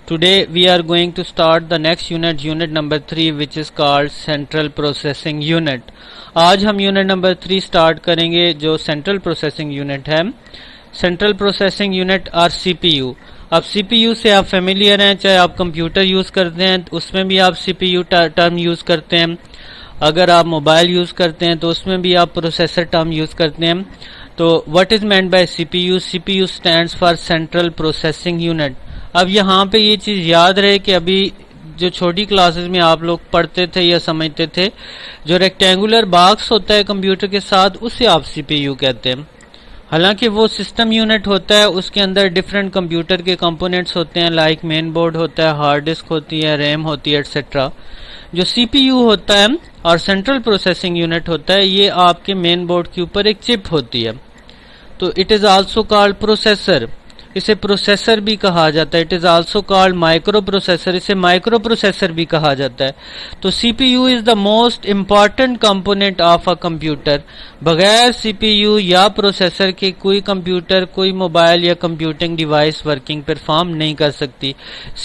Today we are going to start the next unit, unit number 3, which is called Central Processing Unit. آج ہم unit number 3 start کریں گے جو Central Processing Unit ہے. Central Processing Unit اور CPU. اب CPU سے آپ فیملیئر ہیں, چاہے آپ کمپیوٹر یوز کرتے ہیں اس میں بھی آپ CPU ٹرم یوز کرتے ہیں, اگر آپ موبائل یوز کرتے ہیں تو اس میں بھی آپ پروسیسر ٹرم یوز کرتے ہیں. تو what is meant by CPU? CPU stands for Central Processing Unit. اب یہاں پہ یہ چیز یاد رہے کہ ابھی جو چھوٹی کلاسز میں آپ لوگ پڑھتے تھے یا سمجھتے تھے, جو ریکٹینگولر باکس ہوتا ہے کمپیوٹر کے ساتھ اسے آپ CPU کہتے ہیں. حالانکہ وہ سسٹم یونٹ ہوتا ہے, اس کے اندر ڈفرینٹ کمپیوٹر کے کمپوننٹس ہوتے ہیں, لائک مین بورڈ ہوتا ہے, ہارڈ ڈسک ہوتی ہے, ریم ہوتی ہے, ایٹسٹرا. جو CPU ہوتا ہے اور سینٹرل پروسیسنگ یونٹ ہوتا ہے, یہ آپ کے مین بورڈ کے اوپر ایک چپ ہوتی ہے. تو it is also called processor, اسے پروسیسر بھی کہا جاتا ہے. It is also called micro processor, اسے مائکرو پروسیسر بھی کہا جاتا ہے. تو CPU is the most important component of a computer. بغیر CPU یا پروسیسر کے کوئی کمپیوٹر, کوئی موبائل یا کمپیوٹنگ ڈیوائس ورکنگ پرفارم نہیں کر سکتی.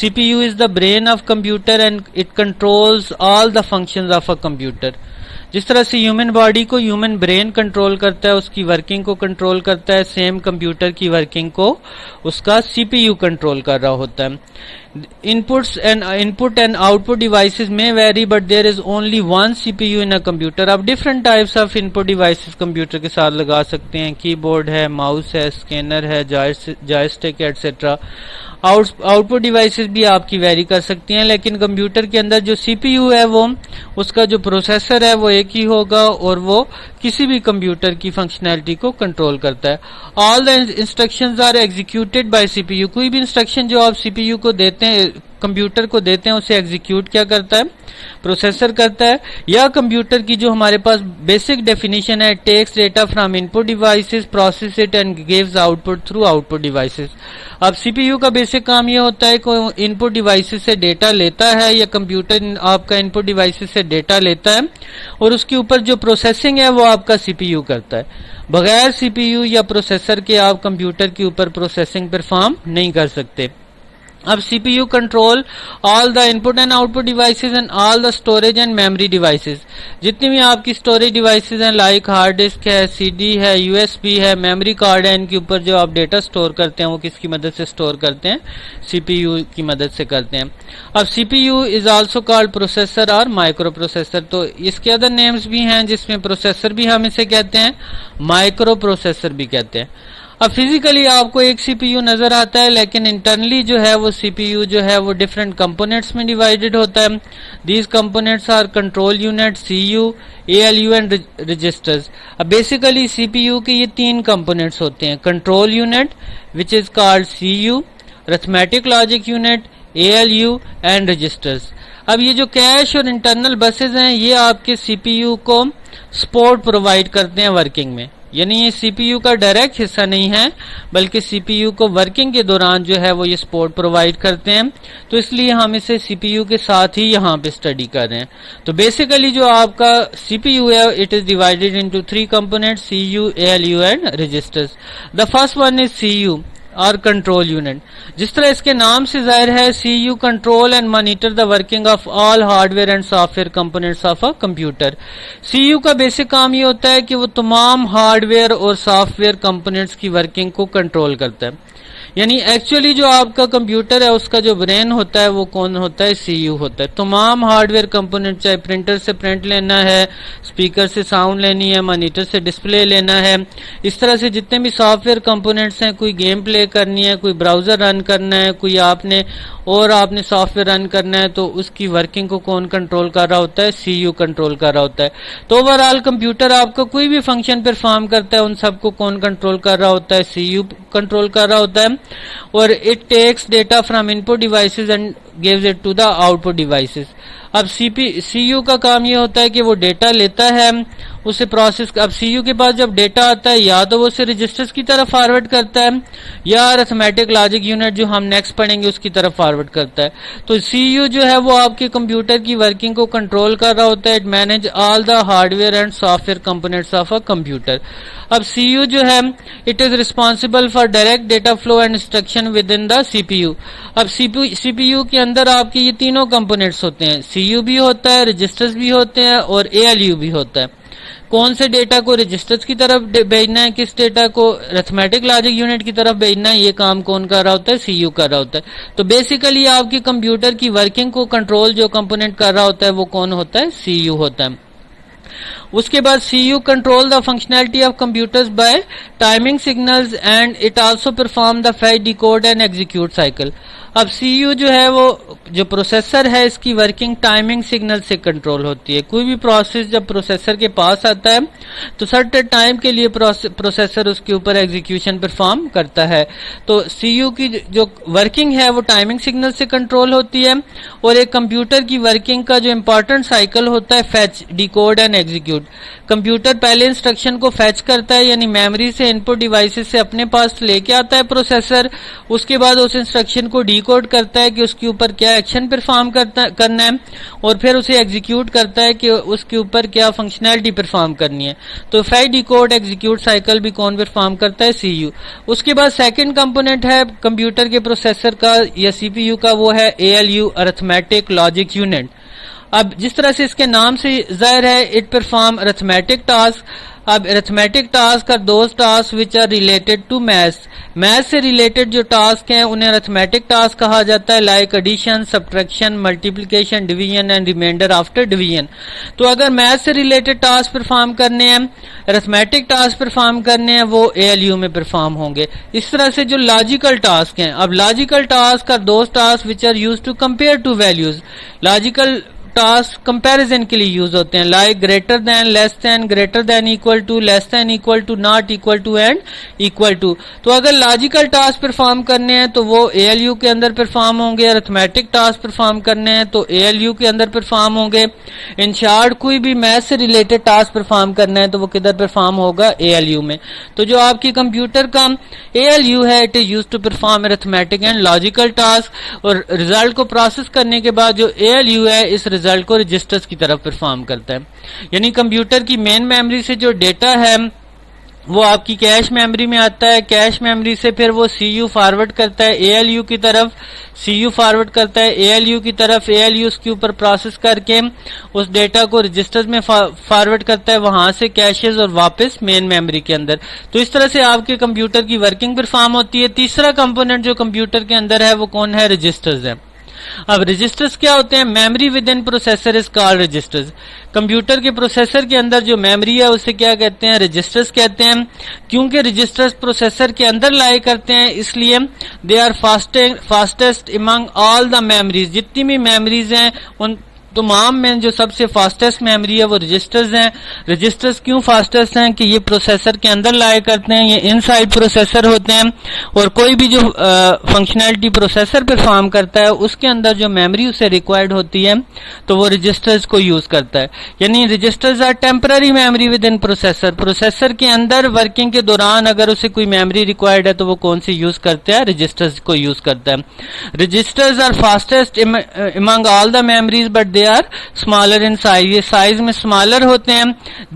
CPU is the brain of computer and it controls all the functions of a computer. جس طرح سے ہیومن باڈی کو ہیومن برین کنٹرول کرتا ہے, اس کی ورکنگ کو کنٹرول کرتا ہے, سیم کمپیوٹر کی ورکنگ کو اس کا CPU کنٹرول کر رہا ہوتا ہے. Input and output devices may vary, but there is only one CPU in a computer. اب different types of input devices computer کے ساتھ لگا سکتے ہیں, کی بورڈ ہے, ماؤس ہے, اسکینر ہے, جوائسٹک ہے, ایٹسٹرا. آؤٹ پٹ ڈیوائسز بھی آپ کی ویری کر سکتی ہیں, لیکن کمپیوٹر کے اندر جو CPU ہے وہ اس کا جو پروسیسر ہے وہ ایک ہی ہوگا اور وہ کسی بھی کمپیوٹر کی فنکشنالٹی کو کنٹرول کرتا ہے. All the instructions are executed by CPU. کوئی بھی انسٹرکشن جو آپ CPU کو دیتے ہیں, کمپیوٹر کو دیتے ہیں, اسے ایگزیکیوٹ کیا کرتا ہے, پروسیسر کرتا ہے. یا کمپیوٹر کی جو ہمارے پاس بیسک ڈیفینیشن ہے, takes data from input devices, process it and gives output through output devices. اب CPU کا بیسک کام یہ ہوتا ہے کہ ان پٹ ڈیوائسز سے ڈیٹا لیتا ہے, یا کمپیوٹر آپ کا ان پٹ ڈیوائسز سے ڈیٹا لیتا ہے اور اس کے اوپر جو پروسیسنگ ہے وہ آپ کا CPU کرتا ہے. بغیر CPU یا پروسیسر کے آپ کمپیوٹر کے اوپر پروسیسنگ پرفارم نہیں کر سکتے. اب CPU control all the input and out put devices and all the storage and memory devices. جتنی بھی آپ کی اسٹوریج ڈیوائسز ہیں, لائک ہارڈ ڈسک ہے, CD ہے, USB ہے, میموری کارڈ ہے, ان کے اوپر جو آپ ڈیٹا سٹور کرتے ہیں وہ کس کی مدد سے سٹور کرتے ہیں, CPU کی مدد سے کرتے ہیں. اب CPU is also called processor اور مائکرو پروسیسر. تو اس کے ادر نیمز بھی ہیں جس میں پروسیسر بھی ہم اسے کہتے ہیں, مائکرو پروسیسر بھی کہتے ہیں. اب فزیکلی آپ کو ایک CPU نظر آتا ہے, لیکن انٹرنلی جو ہے وہ CPU جو ہے وہ ڈفرینٹ کمپوننٹس میں ڈیوائیڈڈ ہوتا ہے. These components are control unit, CU, ALU and registers. اب بیسیکلی CPU کے یہ تین کمپوننٹس ہوتے ہیں, control unit which is called CU, arithmetic logic unit ALU and registers. اب یہ جو کیش اور انٹرنل بسز ہیں یہ آپ کے CPU کو سپورٹ پرووائڈ کرتے ہیں ورکنگ میں. یعنی یہ CPU کا ڈائریکٹ حصہ نہیں ہے, بلکہ CPU کو ورکنگ کے دوران جو ہے وہ یہ سپورٹ پرووائڈ کرتے ہیں. تو اس لیے ہم اسے CPU کے ساتھ ہی یہاں پہ اسٹڈی کر رہے ہیں. تو بیسیکلی جو آپ کا CPU ہے, it is divided into 3 components, CU, ALU and registers. The first one is CU اور کنٹرول یونٹ. جس طرح اس کے نام سے ظاہر ہے, CU control and monitor the working of all hard where and soft where components of a computer. CU کا basic کام یہ ہوتا ہے کہ وہ تمام ہارڈ ویئر اور سافٹ ویئر کمپوننٹس کی ورکنگ کو کنٹرول کرتا ہے. یعنی ایکچولی جو آپ کا کمپیوٹر ہے اس کا جو برین ہوتا ہے وہ کون ہوتا ہے, CU ہوتا ہے. تمام ہارڈ ویئر کمپوننٹ, چاہے پرنٹر سے پرنٹ لینا ہے, اسپیکر سے ساؤنڈ لینی ہے, مانیٹر سے ڈسپلے لینا ہے, اس طرح سے جتنے بھی سافٹ ویئر کمپوننٹس ہیں, کوئی گیم پلے کرنی ہے, کوئی براؤزر رن کرنا ہے, کوئی آپ نے سافٹ ویئر رن کرنا ہے, تو اس کی ورکنگ کو کون کنٹرول کر رہا ہوتا ہے, CU کنٹرول کر رہا ہوتا ہے. تو اوورآل کمپیوٹر آپ کا کوئی بھی فنکشن پرفارم کرتا ہے ان سب کو کون کنٹرول کر رہا ہوتا ہے, CU کنٹرول کر رہا ہوتا ہے. اور it takes data from input devices and gives it to the output devices. اب CU کا کام یہ ہوتا ہے کہ وہ ڈیٹا لیتا ہے اسے پروسیس. اب سی یو کے پاس جب ڈیٹا آتا ہے یا تو وہ اسے رجسٹرز کی طرف فارورڈ کرتا ہے یا ارتھمیٹک لاجک یونٹ جو ہم نیکسٹ پڑھیں گے اس کی طرف فارورڈ کرتا ہے. تو سی یو جو ہے وہ آپ کے کمپیوٹر کی ورکنگ کو کنٹرول کر رہا ہوتا ہے. It manage all the hardware and software components of a computer. اب سی یو جو ہے it is responsible for direct data flow and instruction within the C P U. اب C P you کے اندر آپ کے یہ تینوں components ہوتے ہیں. سی یو بھی ہوتا ہے, رجسٹرز بھی ہوتے ہیں اور اے ایل یو بھی ہوتا ہے. کون سے ڈیٹا کو رجسٹرز کی طرف بھیجنا ہے, کس ڈیٹا کو ارتھمیٹک لاجک یونٹ کی طرف بھیجنا ہے, یہ کام کون کر رہا ہوتا ہے, سی یو کر رہا ہوتا ہے. تو بیسیکلی آپ کی کمپیوٹر کی ورکنگ کو کنٹرول جو کمپوننٹ کر رہا ہوتا ہے وہ کون ہوتا ہے, سی یو ہوتا ہے. اس کے بعد C U control the functionality of computers by timing signals and it also perform the fetch, decode and execute cycle. اب سی یو جو ہے وہ جو پروسیسر ہے اس کی ورکنگ ٹائمنگ سگنل سے کنٹرول ہوتی ہے. کوئی بھی پروسیس جب پروسیسر کے پاس آتا ہے تو سرٹن ٹائم کے لیے پروسیسر اس کے اوپر ایگزیکیوشن پرفارم کرتا ہے. تو سی یو کی جو ورکنگ ہے وہ ٹائمنگ سگنل سے کنٹرول ہوتی ہے. اور ایک کمپیوٹر کی ورکنگ کا جو امپورٹنٹ سائیکل ہوتا ہے fetch, decode and execute. Computer پہلے انسٹرکشن کو فیچ کرتا ہے یعنی میموری سے ان پٹ ڈیوائسز سے اپنے پاس لے کے آتا ہے پروسیسر. اس کے بعد اس انسٹرکشن کو ڈیکوڈ کرتا ہے کہ اس کے اوپر کیا ایکشن پرفارم کرنا ہے اور پھر اسے ایگزیکیوٹ کرتا ہے کہ اس کے اوپر کیا فنکشنلٹی پرفارم کرنی ہے. تو فیچ, ڈیکوڈ, ایگزیکیوٹ سائیکل بھی کون پرفارم کرتا ہے, سی یو. اس کے بعد سیکنڈ کمپوننٹ ہے کمپیوٹر کے پروسیسر کا یا سی پی یو کا, وہ ہے اے L you, arithmetic logic unit. اب جس طرح سے اس کے نام سے ظاہر ہے اٹ پرفارم ارتھمیٹک ٹاسک. اب arithmetic task are those task which are related to maths. Maths سے ریلیٹڈ جو ٹاسک ہیں انہیں ارتھمیٹک ٹاسک کہا جاتا ہے, like addition, subtraction, multiplication, division and remainder after division. تو اگر میتھس سے ریلیٹڈ ٹاسک پرفارم کرنے ہیں, ارتھمیٹک ٹاسک پرفارم کرنے ہیں, وہ اے ایل یو میں پرفارم ہوں گے. اس طرح سے جو لاجیکل ٹاسک ہیں, اب logical task are those task which are used to compare two values. Logical task comparison کے لیے یوز ہوتے ہیں, like greater than, less than, greater than equal to, less than equal to, not equal to and equal to. تو اگر logical task perform کرنے ہیں تو وہ اے ایل یو کے اندر پرفارم ہوں گے. ارتھمیٹک ٹاسک پرفارم کرنے ہیں تو اے ایل یو کے اندر پرفارم ہوں گے. ان شارٹ کوئی بھی میتھ سے ریلیٹڈ ٹاسک پرفارم کرنا ہے تو وہ کدھر پرفارم ہوگا, اے ایل یو میں. تو جو آپ کی کمپیوٹر کا اے ایل یو ہے it is use to perform arithmetic and logical task. اور ریزلٹ کو پروسیس کرنے کے بعد جو اے ایل یو ہے اس رزلٹ کو رجسٹرز کی طرف پرفارم کرتا ہے. یعنی کمپیوٹر کی مین میموری سے جو ڈیٹا ہے وہ آپ کی کیش میموری میں آتا ہے. کیش میموری سے پھر وہ سی یو فارورڈ کرتا ہے اے ایل یو کی طرف, سی یو فارورڈ کرتا ہے اے ایل یو کی طرف, اے ایل یو اس کے اوپر پروسیس کر کے اس ڈیٹا کو رجسٹرز میں فارورڈ کرتا ہے, وہاں سے کیشز اور واپس مین میموری کے اندر. تو اس طرح سے آپ کے کمپیوٹر کی ورکنگ پرفارم ہوتی ہے. تیسرا کمپوننٹ جو کمپیوٹر کے اندر ہے وہ کون ہے, رجسٹرز ہے. اب رجسٹرز کیا ہوتے ہیں, memory within processor is called registers. Computer کے پروسیسر کے اندر جو میموری ہے اسے کیا کہتے ہیں, رجسٹرز کہتے ہیں. کیونکہ رجسٹرز پروسیسر کے اندر لائے کرتے ہیں اس لیے they are fastest among all the memories. جتنی بھی میموریز ہیں ان تمام میں جو سب سے فاسٹسٹ میموری ہے وہ رجسٹرز ہیں. رجسٹرز کیوں فاسٹسٹ ہیں کہ یہ پروسیسر کے اندر لائے کرتے ہیں, یہ ان سائڈ پروسیسر ہوتے ہیں اور کوئی بھی جو فنکشنلٹی پروسیسر پرفارم کرتا ہے اس کے اندر جو میموری اسے ریکوائرڈ ہوتی ہے تو وہ رجسٹرز کو یوز کرتا ہے. یعنی registers are temporary memory within processor. Processor کے اندر ورکنگ کے دوران اگر اسے کوئی میموری ریکوائرڈ ہے تو وہ کون سی یوز کرتا ہے, رجسٹرز کو یوز کرتا ہے. Registers are fastest among all the memories but they are smaller in size. یہ سائز میں اسمالر ہوتے ہیں.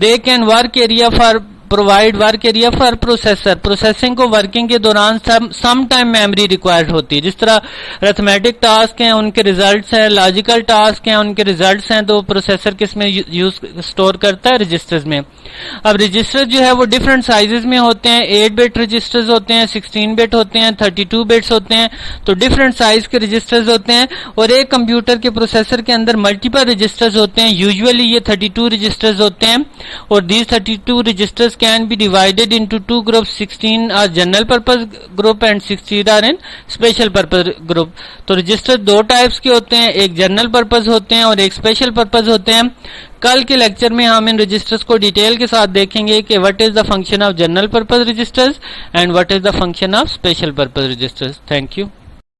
They can work area for provide work area for processor. Processing کو ورکنگ کے دوران سم ٹائم میموری ریکوائرڈ ہوتی ہے. جس طرح ارتھمیٹک ٹاسک ہیں ان کے ریزلٹس ہیں, لاجیکل ٹاسک ہیں ان کے ریزلٹس ہیں, تو پروسیسر کس میں یوز اسٹور کرتا ہے, رجسٹرز میں. اب رجسٹر جو ہے وہ ڈفرنٹ سائزز میں ہوتے ہیں. 8 بٹ رجسٹرز ہوتے ہیں, 16 بٹ ہوتے ہیں, 32 بٹس ہوتے ہیں. تو ڈفرنٹ سائز کے رجسٹرز ہوتے ہیں اور ایک کمپیوٹر کے پروسیسر کے اندر ملٹیپل رجسٹرز ہوتے ہیں. یوزولی یہ 32 رجسٹرز ہوتے ہیں اور these 32 registers can be divided into two groups. 16 are general purpose group and 16 are in special purpose group. تو رجسٹر دو ٹائپس کے ہوتے ہیں, ایک جنرل پرپز ہوتے ہیں اور ایک اسپیشل پرپز ہوتے ہیں. کل کے لیکچر میں ہم ان رجسٹرز کو ڈیٹیل کے ساتھ دیکھیں گے کہ what is the function of general purpose registers and what is the function of special purpose registers. Thank you.